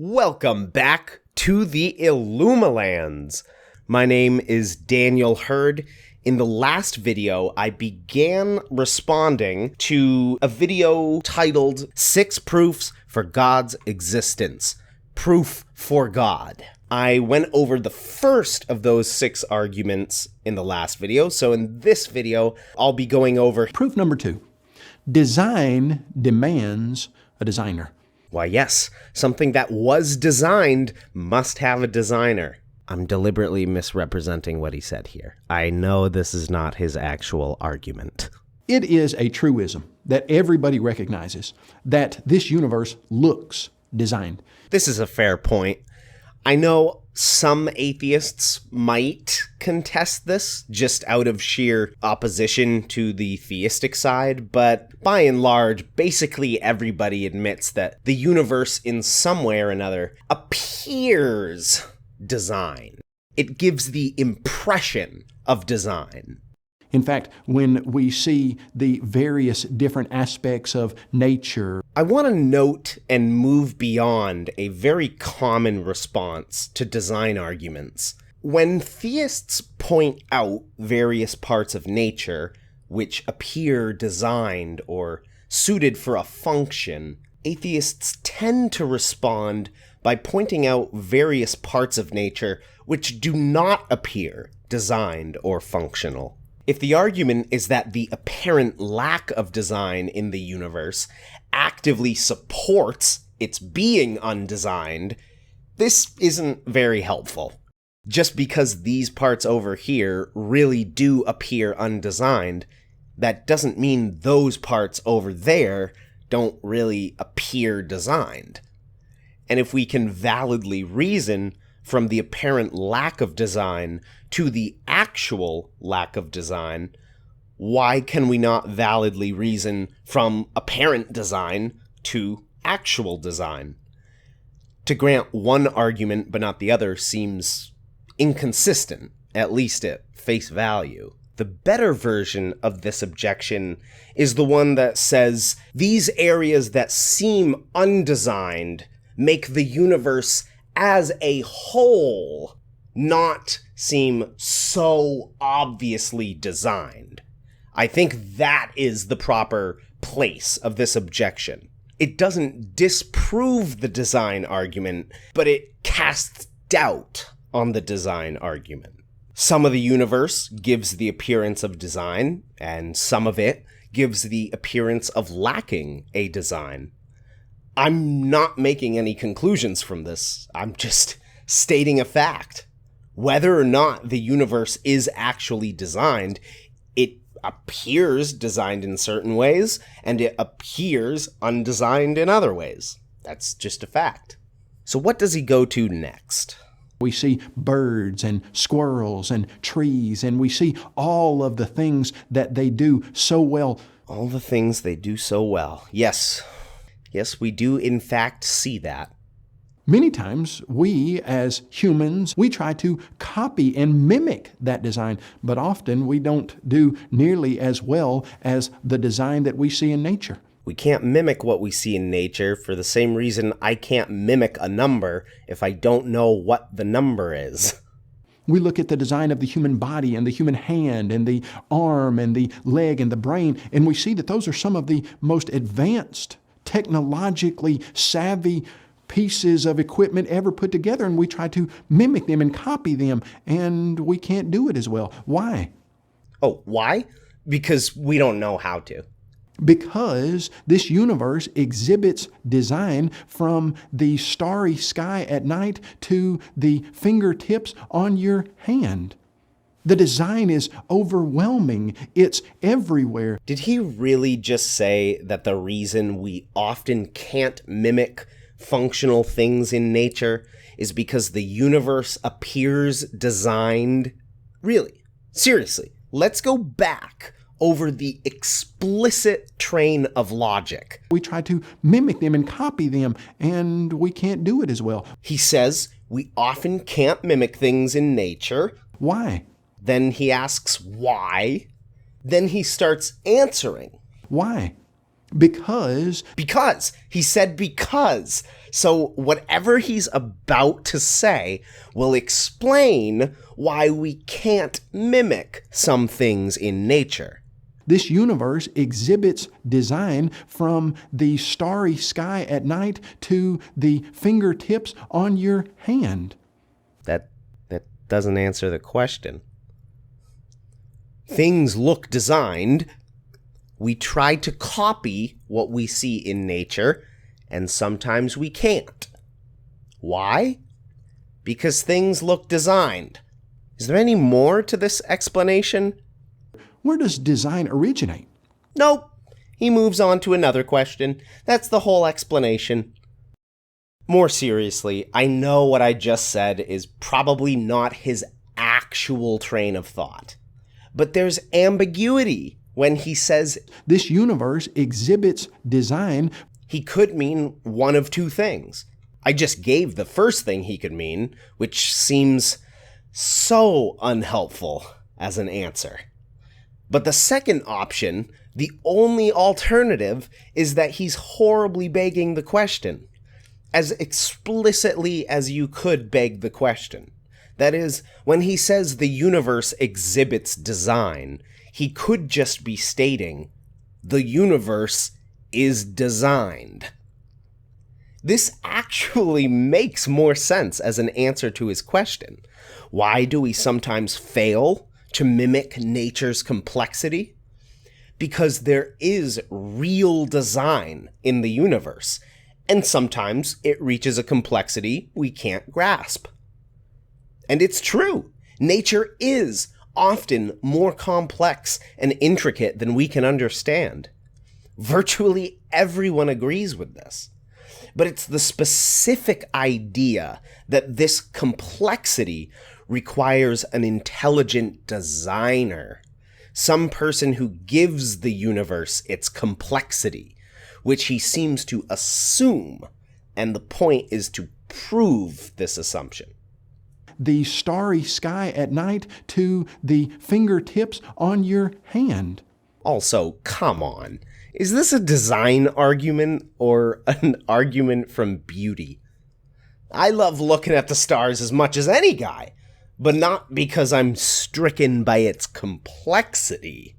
Welcome back to the illumilands. My name is Daniel Hurd. In the last video, I began responding to a video titled 6 Proofs for God's Existence. Proof for God. I went over the first of those 6 arguments in the last video, so in this video, I'll be going over proof number 2. Design demands a designer. Why, yes, something that was designed must have a designer. I'm deliberately misrepresenting what he said here. I know this is not his actual argument. It is a truism that everybody recognizes that this universe looks designed. This is a fair point. I know some atheists might contest this just out of sheer opposition to the theistic side, but by and large, basically everybody admits that the universe in some way or another appears designed. It gives the impression of design. In fact, when we see the various different aspects of nature, I want to note and move beyond a very common response to design arguments. When theists point out various parts of nature which appear designed or suited for a function, atheists tend to respond by pointing out various parts of nature which do not appear designed or functional. If the argument is that the apparent lack of design in the universe actively supports its being undesigned, this isn't very helpful. Just because these parts over here really do appear undesigned, that doesn't mean those parts over there don't really appear designed. And if we can validly reason from the apparent lack of design to the actual lack of design, why can we not validly reason from apparent design to actual design? To grant one argument but not the other seems inconsistent, at least at face value. The better version of this objection is the one that says these areas that seem undesigned make the universe as a whole not seem so obviously designed. I think that is the proper place of this objection. It doesn't disprove the design argument, but it casts doubt on the design argument. Some of the universe gives the appearance of design, and some of it gives the appearance of lacking a design. I'm not making any conclusions from this. I'm just stating a fact. Whether or not the universe is actually designed, it appears designed in certain ways, and it appears undesigned in other ways. That's just a fact. So what does he go to next? We see birds and squirrels and trees, and we see all of the things that they do so well. All the things they do so well. Yes, we do in fact see that. Many times, we as humans, we try to copy and mimic that design, but often we don't do nearly as well as the design that we see in nature. We can't mimic what we see in nature for the same reason I can't mimic a number if I don't know what the number is. We look at the design of the human body and the human hand and the arm and the leg and the brain, and we see that those are some of the most advanced, technologically savvy pieces of equipment ever put together, and we try to mimic them and copy them, and we can't do it as well. Why? Oh, why? Because we don't know how to. Because this universe exhibits design from the starry sky at night to the fingertips on your hand. The design is overwhelming. It's everywhere. Did he really just say that the reason we often can't mimic functional things in nature is because the universe appears designed? Really? Seriously, let's go back over the explicit train of logic. We try to mimic them and copy them, and we can't do it as well. He says we often can't mimic things in nature. Why? Then he asks why. Then he starts answering. Why? Because Because. He said because. So whatever he's about to say will explain why we can't mimic some things in nature. this universe exhibits design from the starry sky at night to the fingertips on your hand. That doesn't answer the question. Things look designed. We try to copy what we see in nature, and sometimes we can't. Why? Because things look designed. Is there any more to this explanation? Where does design originate? Nope. He moves on to another question. That's the whole explanation. More seriously, I know what I just said is probably not his actual train of thought. But there's ambiguity when he says This universe exhibits design. he could mean one of two things. I just gave the first thing he could mean, which seems so unhelpful as an answer. But the second option, the only alternative, is that he's horribly begging the question, as explicitly as you could beg the question. That is, when he says the universe exhibits design, he could just be stating, the universe is designed. This actually makes more sense as an answer to his question. Why do we sometimes fail to mimic nature's complexity? Because there is real design in the universe, and sometimes it reaches a complexity we can't grasp. And it's true. Nature is often more complex and intricate than we can understand. Virtually everyone agrees with this. But it's the specific idea that this complexity requires an intelligent designer, some person who gives the universe its complexity, which he seems to assume, and the point is to prove this assumption. The starry sky at night to the fingertips on your hand. Also, come on. Is this a design argument or an argument from beauty? I love looking at the stars as much as any guy, but not because I'm stricken by its complexity.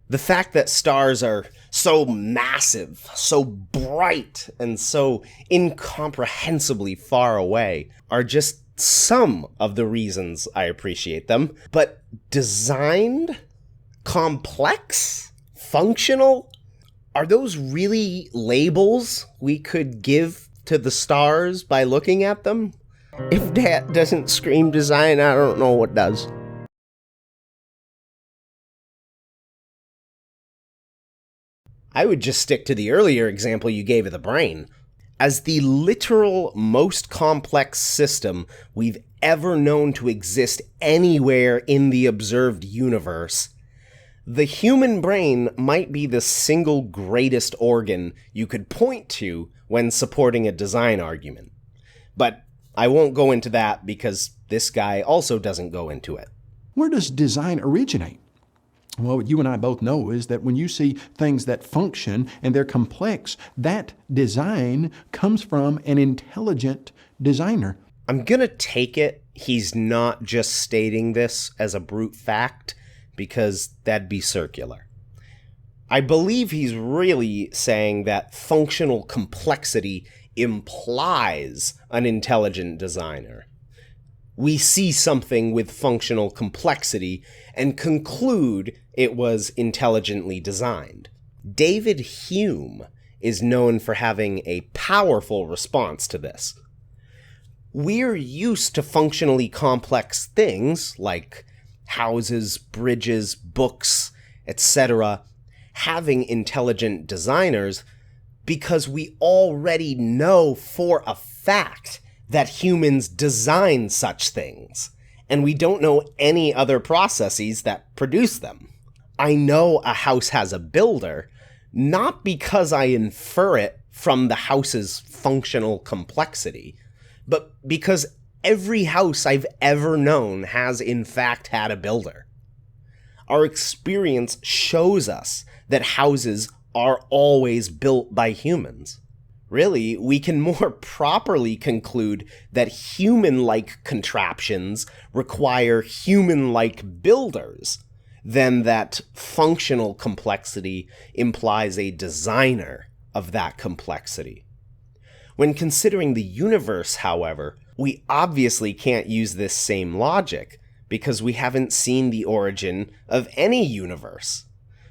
The fact that stars are so massive, so bright, and so incomprehensibly far away are just some of the reasons I appreciate them. But designed? Complex? Functional? Are those really labels we could give to the stars by looking at them? If that doesn't scream design, I don't know what does. I would just stick to the earlier example you gave of the brain. As the literal most complex system we've ever known to exist anywhere in the observed universe, the human brain might be the single greatest organ you could point to when supporting a design argument. But I won't go into that because this guy also doesn't go into it. Where does design originate? Well, what you and I both know is that when you see things that function and they're complex, that design comes from an intelligent designer. I'm gonna take it he's not just stating this as a brute fact, because that'd be circular. I believe he's really saying that functional complexity implies an intelligent designer. We see something with functional complexity and conclude it was intelligently designed. David Hume is known for having a powerful response to this. We're used to functionally complex things like houses, bridges, books, etc., having intelligent designers because we already know for a fact that humans design such things, and we don't know any other processes that produce them. I know a house has a builder, not because I infer it from the house's functional complexity, but because every house I've ever known has in fact had a builder. Our experience shows us that houses are always built by humans. Really, we can more properly conclude that human-like contraptions require human-like builders than that functional complexity implies a designer of that complexity. When considering the universe, however, we obviously can't use this same logic because we haven't seen the origin of any universe.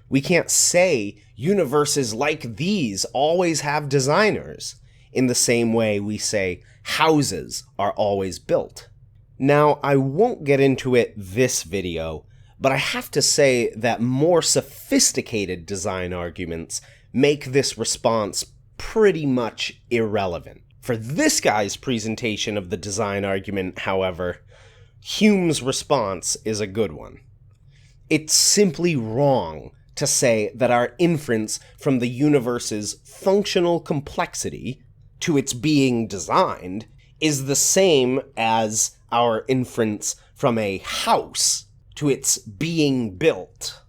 We can't say universes like these always have designers in the same way we say houses are always built. Now, I won't get into it this video, but I have to say that more sophisticated design arguments make this response pretty much irrelevant. For this guy's presentation of the design argument, however, Hume's response is a good one. It's simply wrong to say that our inference from the universe's functional complexity to its being designed is the same as our inference from a house to its being built.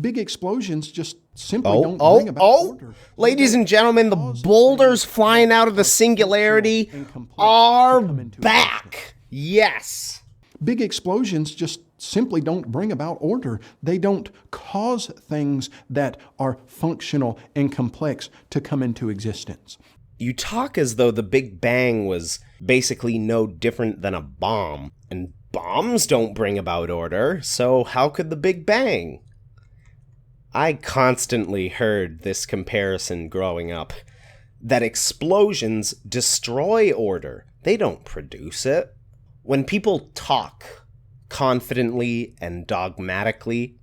Big explosions just simply don't bring about order. Ladies and gentlemen, the boulders flying out of the singularity are back. Yes. Big explosions just simply don't bring about order. They don't cause things that are functional and complex to come into existence. You talk as though the Big Bang was basically no different than a bomb, and bombs don't bring about order, so how could the Big Bang? I constantly heard this comparison growing up, that explosions destroy order. They don't produce it. When people talk confidently and dogmatically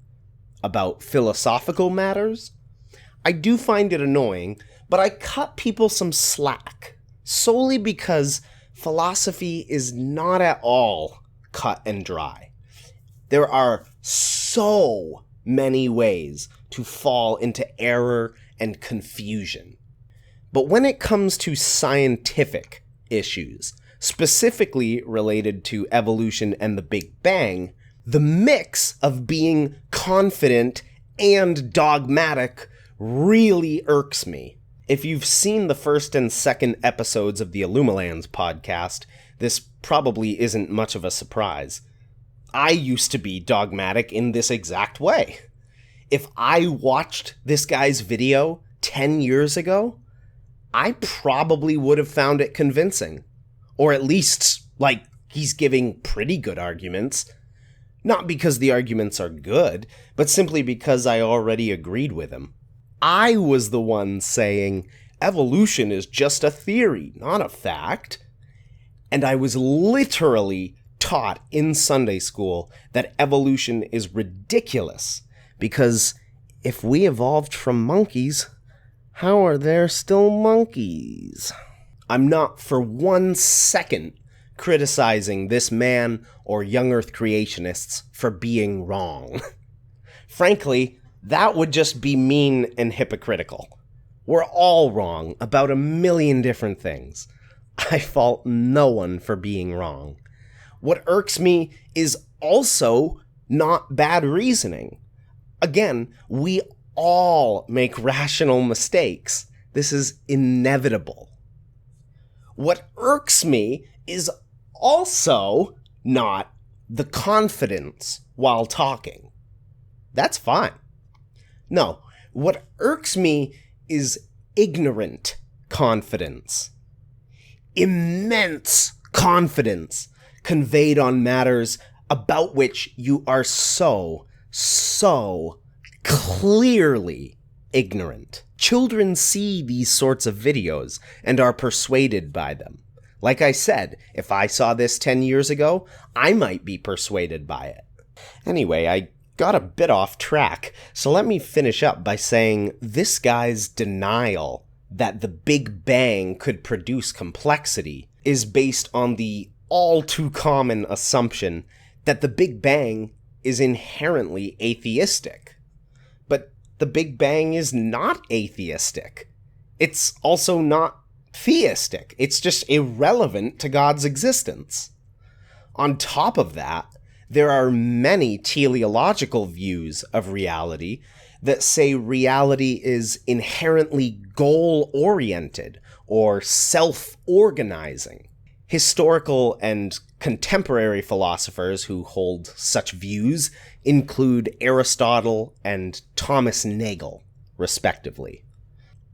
about philosophical matters, I do find it annoying, but I cut people some slack, solely because philosophy is not at all cut and dry. There are so many ways to fall into error and confusion. But when it comes to scientific issues, specifically related to evolution and the Big Bang, the mix of being confident and dogmatic really irks me. If you've seen the first and second episodes of the illumilands podcast, this probably isn't much of a surprise. I used to be dogmatic in this exact way. If I watched this guy's video 10 years ago, I probably would have found it convincing. Or at least, he's giving pretty good arguments. Not because the arguments are good, but simply because I already agreed with him. I was the one saying, evolution is just a theory, not a fact. And I was literally taught in Sunday school that evolution is ridiculous, because if we evolved from monkeys, how are there still monkeys? I'm not for 1 second criticizing this man or young Earth creationists for being wrong. Frankly, that would just be mean and hypocritical. We're all wrong about a million different things. I fault no one for being wrong. What irks me is also not bad reasoning. Again, we all make rational mistakes. This is inevitable. What irks me is also not the confidence while talking. That's fine. No, what irks me is ignorant confidence. Immense confidence conveyed on matters about which you are so clearly ignorant. Children see these sorts of videos and are persuaded by them. Like I said, if I saw this 10 years ago, I might be persuaded by it. Anyway, I got a bit off track, so let me finish up by saying this guy's denial that the Big Bang could produce complexity is based on the all too common assumption that the Big Bang is inherently atheistic. But the Big Bang is not atheistic. It's also not theistic. It's just irrelevant to God's existence. On top of that, there are many teleological views of reality that say reality is inherently goal-oriented or self-organizing. Historical and contemporary philosophers who hold such views include Aristotle and Thomas Nagel, respectively.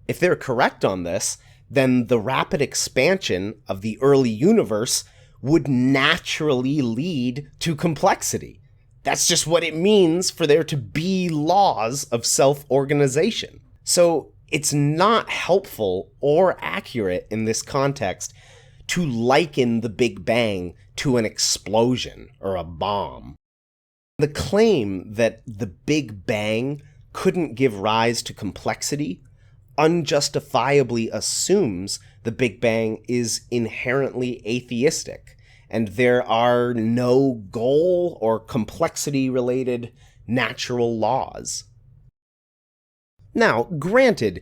If they're correct on this, then the rapid expansion of the early universe would naturally lead to complexity. That's just what it means for there to be laws of self-organization. So it's not helpful or accurate in this context to liken the Big Bang to an explosion or a bomb. The claim that the Big Bang couldn't give rise to complexity unjustifiably assumes the Big Bang is inherently atheistic, and there are no goal or complexity-related natural laws. Now, granted,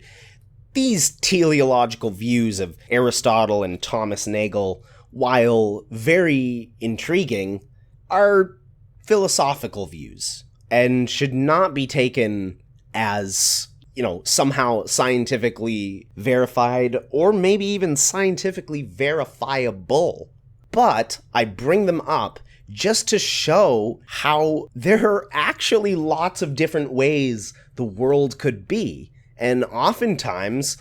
these teleological views of Aristotle and Thomas Nagel, while very intriguing, are philosophical views and should not be taken as, somehow scientifically verified or maybe even scientifically verifiable. But I bring them up just to show how there are actually lots of different ways the world could be. And oftentimes,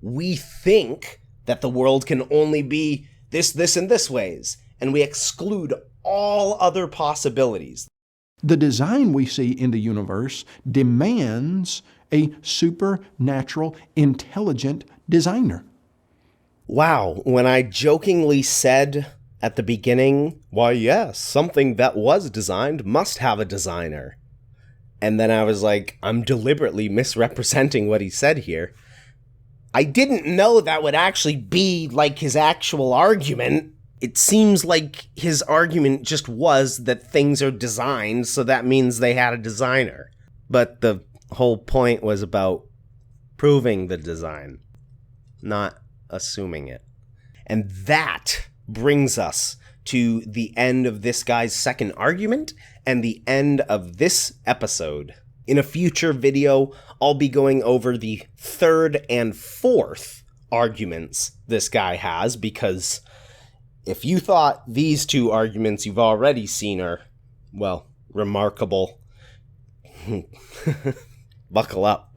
we think that the world can only be this, and this ways, and we exclude all other possibilities. The design we see in the universe demands a supernatural, intelligent designer. Wow, when I jokingly said at the beginning, why yes, something that was designed must have a designer. And then I was like, I'm deliberately misrepresenting what he said here. I didn't know that would actually be like his actual argument. It seems like his argument just was that things are designed, so that means they had a designer. But the whole point was about proving the design, not assuming it. And that brings us to the end of this guy's second argument and the end of this episode. In a future video, I'll be going over the third and fourth arguments this guy has, because if you thought these two arguments you've already seen are, well, remarkable, buckle up.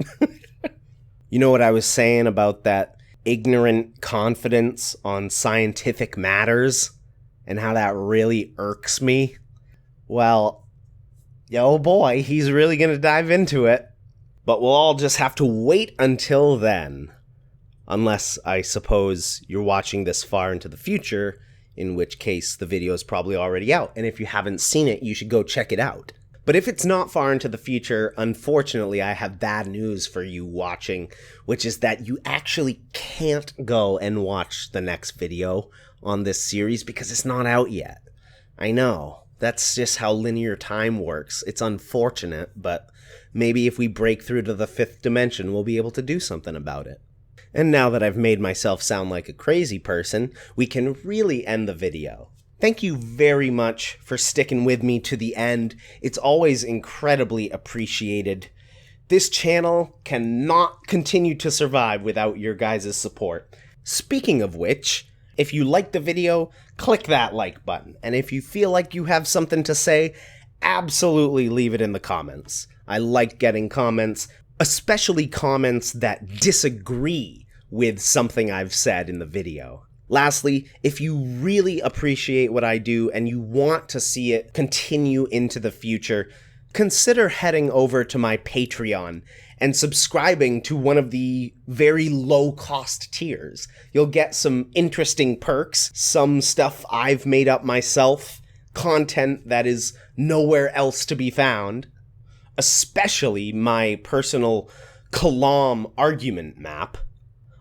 You know what I was saying about that ignorant confidence on scientific matters and how that really irks me? Well, oh boy, he's really going to dive into it. But we'll all just have to wait until then. Unless, I suppose, you're watching this far into the future, in which case the video is probably already out. And if you haven't seen it, you should go check it out. But if it's not far into the future, unfortunately, I have bad news for you watching, which is that you actually can't go and watch the next video on this series because it's not out yet. I know. That's just how linear time works. It's unfortunate, but maybe if we break through to the fifth dimension, we'll be able to do something about it. And now that I've made myself sound like a crazy person, we can really end the video. Thank you very much for sticking with me to the end. It's always incredibly appreciated. This channel cannot continue to survive without your guys' support. Speaking of which, if you liked the video, click that like button. And if you feel like you have something to say, absolutely leave it in the comments. I like getting comments, especially comments that disagree with something I've said in the video. Lastly, if you really appreciate what I do and you want to see it continue into the future, consider heading over to my Patreon and subscribing to one of the very low-cost tiers. You'll get some interesting perks, some stuff I've made up myself, content that is nowhere else to be found, especially my personal Kalam argument map.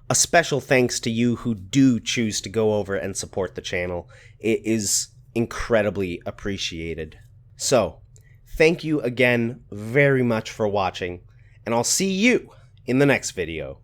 A special thanks to you who do choose to go over and support the channel. It is incredibly appreciated. So, thank you again very much for watching, and I'll see you in the next video.